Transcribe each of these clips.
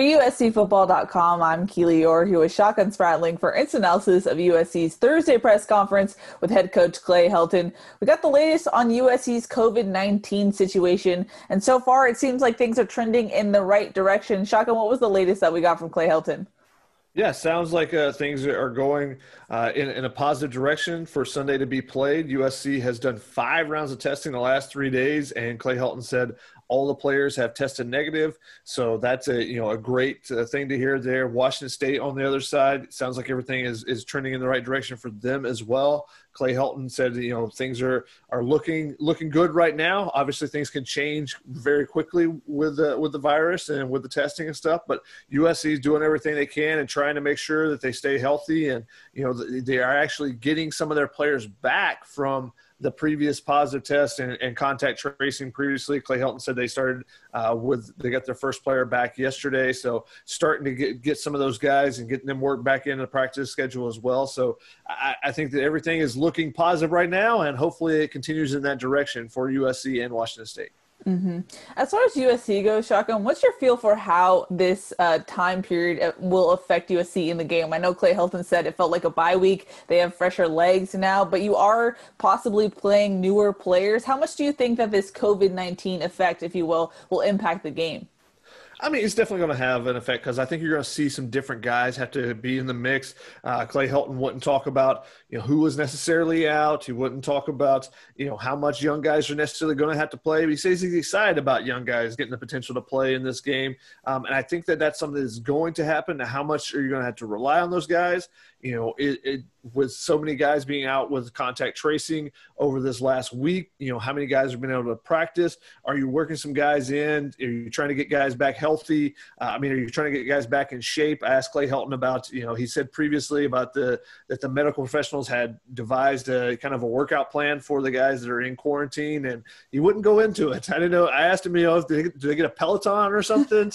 For USCFootball.com, I'm Keely Eure, here with Shotgun Spratling for instant analysis of USC's Thursday press conference with head coach Clay Helton. We got the latest on USC's COVID-19 situation, and so far it seems like things are trending in the right direction. Shotgun, what was the latest that we got from Clay Helton? Yeah, sounds like things are going in a positive direction for Sunday to be played. USC has done 5 rounds of testing the last 3 days, and Clay Helton said all the players have tested negative. So that's a great thing to hear there. Washington State on the other side, sounds like everything is trending in the right direction for them as well. Clay Helton said, things are looking good right now. Obviously, things can change very quickly with the virus and with the testing and stuff. But USC is doing everything they can and trying to make sure that they stay healthy. And they are actually getting some of their players back from the previous positive test and contact tracing previously. Clay Helton said they started they got their first player back yesterday. So starting to get some of those guys and getting them work back into the practice schedule as well. So I think that everything is looking positive right now, and hopefully it continues in that direction for USC and Washington State. Mm-hmm. As far as USC goes, Shotgun, what's your feel for how this time period will affect USC in the game? I know Clay Helton said it felt like a bye week. They have fresher legs now, but you are possibly playing newer players. How much do you think that this COVID-19 effect, if you will impact the game? I mean, it's definitely going to have an effect because I think you're going to see some different guys have to be in the mix. Clay Helton wouldn't talk about, who was necessarily out. He wouldn't talk about, how much young guys are necessarily going to have to play. But he says he's excited about young guys getting the potential to play in this game. And I think that that's something that's going to happen. Now, how much are you going to have to rely on those guys? With so many guys being out with contact tracing over this last week, how many guys have been able to practice? Are you working some guys in? Are you trying to get guys back healthy? Are you trying to get guys back in shape? I asked Clay Helton about, he said previously about that the medical professionals had devised a kind of a workout plan for the guys that are in quarantine, and he wouldn't go into it. I didn't know. I asked him, do they get a Peloton or something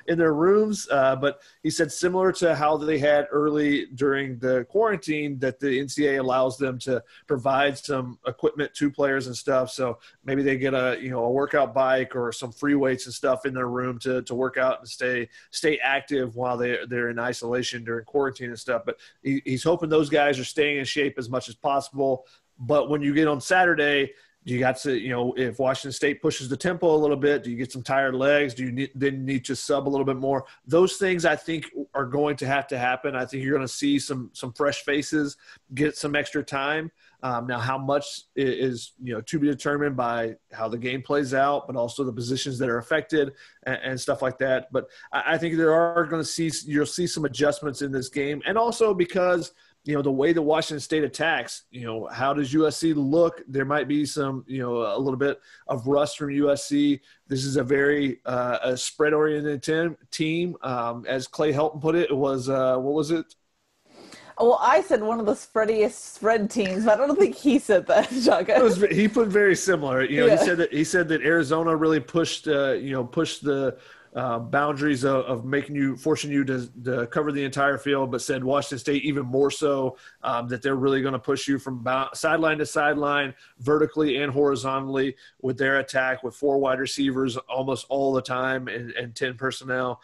in their rooms? But he said similar to how they had early during the quarantine, that the NCAA allows them to provide some equipment to players and stuff. So maybe they get a workout bike or some free weights and stuff in their room to work out and stay active while they're in isolation during quarantine and stuff. But he's hoping those guys are staying in shape as much as possible. But when you get on Saturday, you got to, if Washington State pushes the tempo a little bit, do you get some tired legs? Do you then need to sub a little bit more? Those things I think are going to have to happen. I think you're going to see some fresh faces get some extra time. Now, how much is to be determined by how the game plays out, but also the positions that are affected and stuff like that. But I think you'll see some adjustments in this game, and also because the way the Washington State attacks, how does USC look? There might be some, a little bit of rust from USC. This is a very a spread-oriented team. As Clay Helton put it, it was, what was it? Well, I said one of the spreadiest spread teams, but I don't think he said that, Shotgun. He put very similar. Yeah. He said that Arizona really pushed the boundaries of forcing you to cover the entire field, but said Washington State even more so, that they're really going to push you from sideline to sideline, vertically and horizontally with their attack, with 4 wide receivers almost all the time and 10 personnel.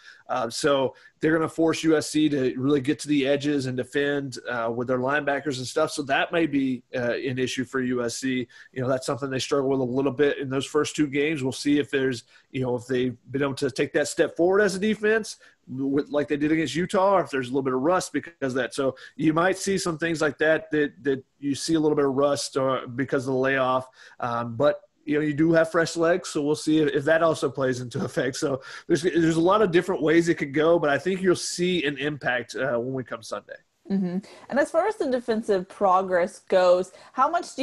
So they're going to force USC to really get to the edges and defend with their linebackers and stuff. So that may be an issue for USC. That's something they struggle with a little bit in those first 2 games. We'll see if there's, if they've been able to take that step forward as a defense like they did against Utah, or if there's a little bit of rust because of that. So you might see some things like that you see a little bit of rust because of the layoff. But you do have fresh legs, so we'll see if that also plays into effect. So there's a lot of different ways it could go, but I think you'll see an impact when we come Sunday. Mm-hmm. And as far as the defensive progress goes, how does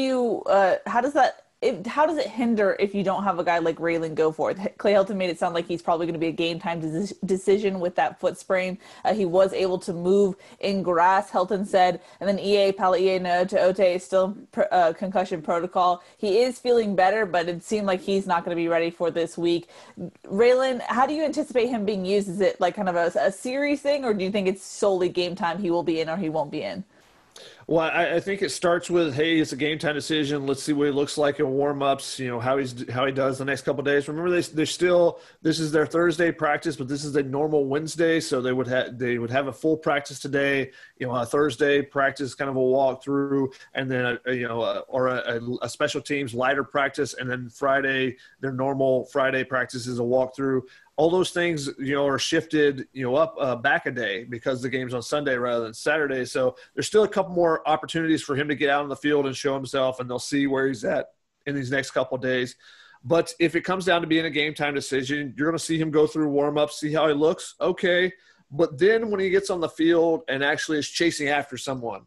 it hinder if you don't have a guy like Raylan go for it? Clay Helton made it sound like he's probably going to be a game-time decision with that foot sprain. He was able to move in grass, Helton said. And then Palaie Naote is still concussion protocol. He is feeling better, but it seemed like he's not going to be ready for this week. Raylan, how do you anticipate him being used? Is it like kind of a series thing, or do you think it's solely game time he will be in or he won't be in? Well, I think it starts with, hey, it's a game time decision. Let's see what he looks like in warmups. How he does the next couple of days. Remember, they're still, this is their Thursday practice, but this is a normal Wednesday, so they would have a full practice today. A Thursday practice, kind of a walkthrough, and then a special teams lighter practice, and then Friday their normal Friday practice is a walkthrough. All those things, are shifted, up back a day because the game's on Sunday rather than Saturday. So there's still a couple more opportunities for him to get out on the field and show himself, and they'll see where he's at in these next couple of days. But if it comes down to being a game time decision, you're going to see him go through warm-ups, see how he looks. Okay. But then when he gets on the field and actually is chasing after someone,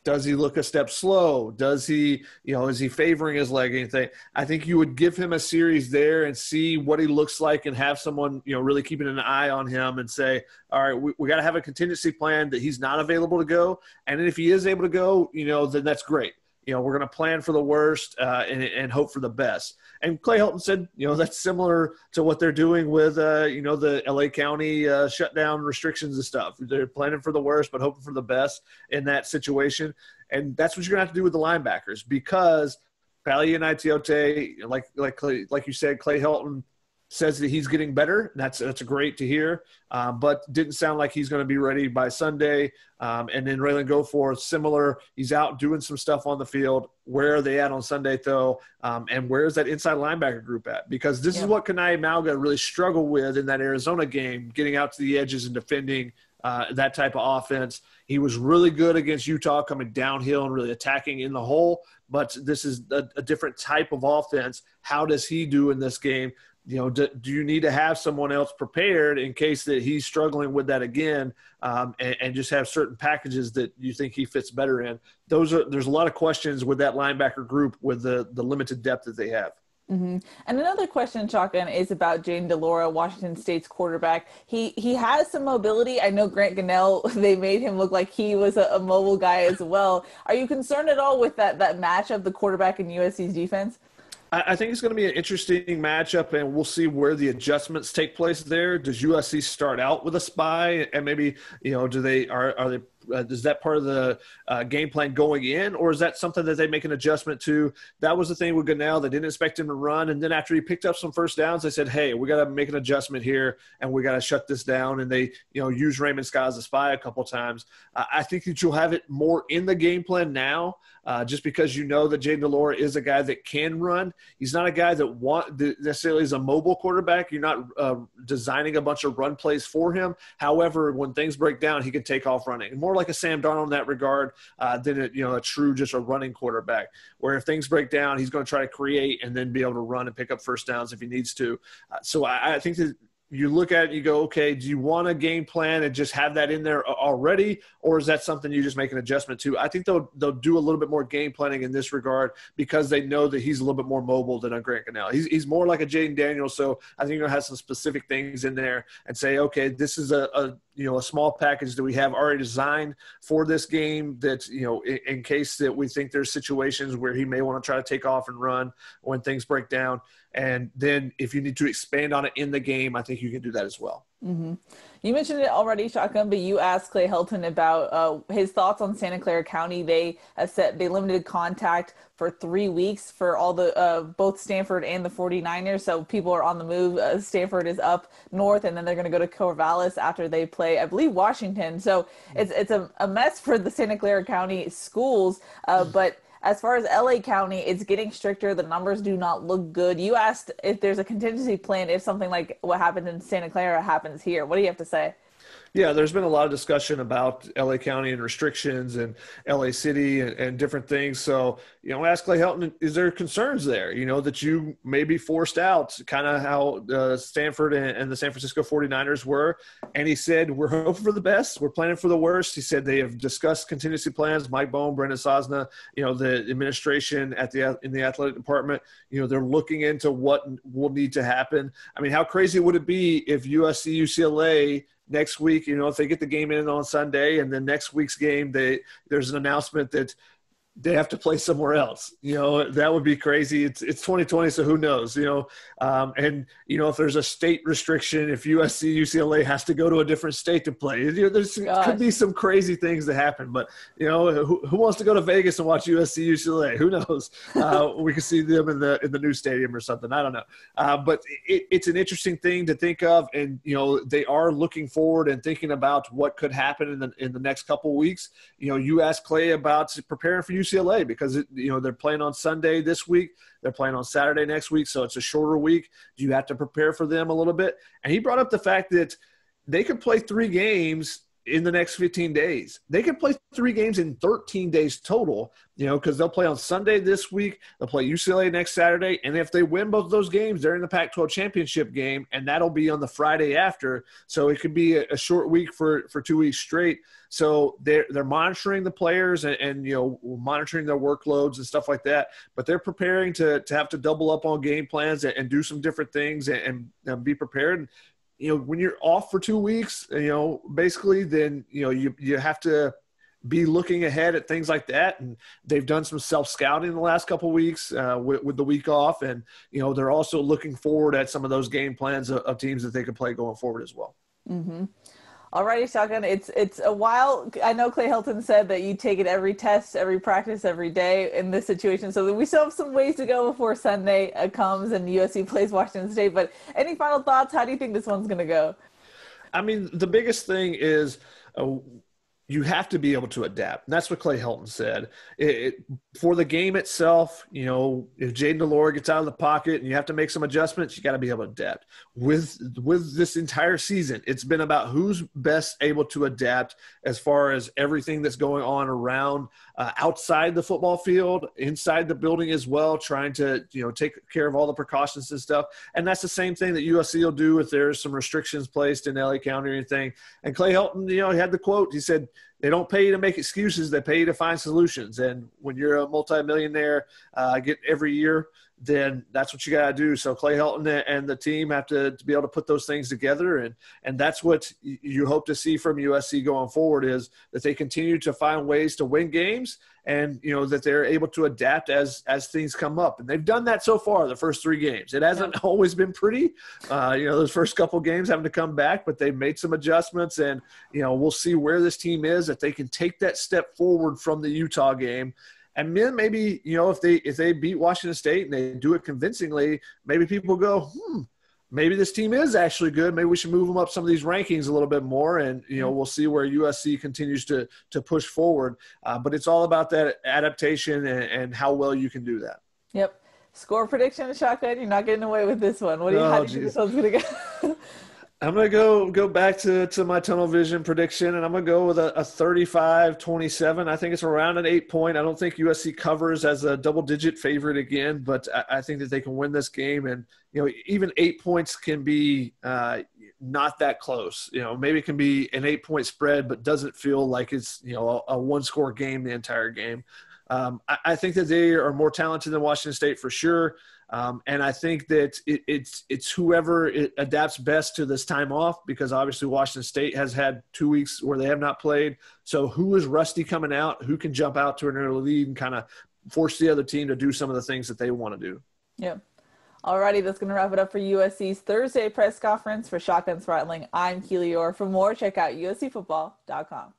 does he look a step slow? Does he, is he favoring his leg? Anything? I think you would give him a series there and see what he looks like and have someone, really keeping an eye on him and say, all right, we got to have a contingency plan that he's not available to go. And then if he is able to go, then that's great. We're going to plan for the worst and hope for the best. And Clay Helton said, that's similar to what they're doing with, the LA County shutdown restrictions and stuff. They're planning for the worst but hoping for the best in that situation. And that's what you're going to have to do with the linebackers because Pally and Itiote, like you said, Clay Helton says that he's getting better. That's great to hear, but didn't sound like he's going to be ready by Sunday. And then Raylan Goforth, similar. He's out doing some stuff on the field. Where are they at on Sunday, though? And where's that inside linebacker group at? Because this is what Kanai Malga really struggled with in that Arizona game, getting out to the edges and defending that type of offense. He was really good against Utah coming downhill and really attacking in the hole, but this is a different type of offense. How does he do in this game? Do you need to have someone else prepared in case that he's struggling with that again, and just have certain packages that you think he fits better in? There's a lot of questions with that linebacker group with the limited depth that they have. Mm-hmm. And another question, Shotgun, is about Jayden de Laura, Washington State's quarterback. He has some mobility. I know Grant Gunnell, they made him look like he was a mobile guy as well. Are you concerned at all with that matchup, the quarterback in USC's defense? I think it's going to be an interesting matchup, and we'll see where the adjustments take place there. Does USC start out with a spy, and maybe do they are they is that part of the game plan going in, or is that something that they make an adjustment to? That was the thing with Gunnell. They didn't expect him to run, and then after he picked up some first downs, they said, hey, we got to make an adjustment here, and we got to shut this down, and they use Raymond Scott as a spy a couple times. I think that you'll have it more in the game plan now, just because that Jayden de Laura is a guy that can run. He's not a guy that necessarily is a mobile quarterback. You're not designing a bunch of run plays for him. However, when things break down, he can take off running. More like a Sam Darnold in that regard than a true just a running quarterback, where if things break down, he's going to try to create and then be able to run and pick up first downs if he needs to. So I think that you look at it, you go, okay, do you want a game plan and just have that in there already, or is that something you just make an adjustment to? I think they'll do a little bit more game planning in this regard because they know that he's a little bit more mobile than a Grant Gunnell. He's more like a Jaden Daniels, so I think you're going to have some specific things in there and say, okay, this is a small package that we have already designed for this game that, in case that we think there's situations where he may want to try to take off and run when things break down. And then if you need to expand on it in the game, I think you can do that as well. Mm-hmm. You mentioned it already, Shotgun, but you asked Clay Helton about his thoughts on Santa Clara County. They said they limited contact for 3 weeks for all the both Stanford and the 49ers. So people are on the move. Stanford is up north, and then they're going to go to Corvallis after they play, I believe, Washington. So it's a mess for the Santa Clara County schools, but as far as LA County, it's getting stricter. The numbers do not look good. You asked if there's a contingency plan if something like what happened in Santa Clara happens here. What do you have to say? Yeah, there's been a lot of discussion about LA County and restrictions and LA City and different things. So, ask Clay Helton, is there concerns there, that you may be forced out, kind of how Stanford and the San Francisco 49ers were? And he said, we're hoping for the best. We're planning for the worst. He said they have discussed contingency plans. Mike Bohm, Brendan Sosna, the administration in the athletic department, they're looking into what will need to happen. I mean, how crazy would it be if USC, UCLA – next week, if they get the game in on Sunday and then next week's game, there's an announcement that they have to play somewhere else. That would be crazy. It's 2020, so who knows? And if there's a state restriction, if USC UCLA has to go to a different state to play, there's could be some crazy things that happen. But who wants to go to Vegas and watch USC UCLA? Who knows? We could see them in the new stadium or something. I don't know. But it's an interesting thing to think of, and they are looking forward and thinking about what could happen in the next couple of weeks. You asked Clay about preparing for UCLA because they're playing on Sunday this week, they're playing on Saturday next week, so it's a shorter week. Do you have to prepare for them a little bit? And he brought up the fact that they could play 3 games in the next 15 days. They could play 3 games in 13 days total, because they'll play on Sunday this week, they'll play UCLA next Saturday, and if they win both of those games, they're in the Pac-12 championship game, and that'll be on the Friday after. So it could be a short week for 2 weeks straight. So they're monitoring the players and monitoring their workloads and stuff like that, but they're preparing to have to double up on game plans and do some different things and be prepared. When you're off for 2 weeks, basically, then, you have to be looking ahead at things like that. And they've done some self-scouting in the last couple of weeks with the week off. And, they're also looking forward at some of those game plans of teams that they could play going forward as well. Mm-hmm. Alrighty, Shotgun. It's a while. I know Clay Helton said that you take it every test, every practice, every day in this situation. So we still have some ways to go before Sunday comes and USC plays Washington State. But any final thoughts? How do you think this one's going to go? I mean, the biggest thing is you have to be able to adapt. And that's what Clay Helton said. For the game itself, if Jaden Delore gets out of the pocket and you have to make some adjustments, you got to be able to adapt. With this entire season, it's been about who's best able to adapt as far as everything that's going on around outside the football field, inside the building as well, trying to take care of all the precautions and stuff. And that's the same thing that USC will do if there's some restrictions placed in LA County or anything. And Clay Helton, he had the quote. He said, "They don't pay you to make excuses. They pay you to find solutions." And when you're a multimillionaire get every year, then that's what you got to do. So Clay Helton and the team have to be able to put those things together. And that's what you hope to see from USC going forward, is that they continue to find ways to win games and, that they're able to adapt as things come up. And they've done that so far, the first 3 games. It hasn't always been pretty, those first couple games having to come back, but they've made some adjustments, and, we'll see where this team is, if they can take that step forward from the Utah game. And then maybe, if they beat Washington State and they do it convincingly, maybe people go, maybe this team is actually good. Maybe we should move them up some of these rankings a little bit more. And, we'll see where USC continues to push forward. But it's all about that adaptation and how well you can do that. Yep. Score prediction, Shotgun. You're not getting away with this one. How do you think this one's going to go? I'm going to go back to my tunnel vision prediction, and I'm going to go with a 35-27. I think it's around an 8-point. I don't think USC covers as a double-digit favorite again, but I think that they can win this game. And, even 8 points can be not that close. Maybe it can be an 8-point spread, but doesn't feel like it's, a one-score game the entire game. I think that they are more talented than Washington State for sure. And I think that it's whoever adapts best to this time off, because obviously Washington State has had 2 weeks where they have not played. So who is rusty coming out, who can jump out to an early lead and kind of force the other team to do some of the things that they want to do. Yep. Alrighty, that's going to wrap it up for USC's Thursday press conference. For Shotgun Spratling, I'm Keely Eure. For more, check out uscfootball.com.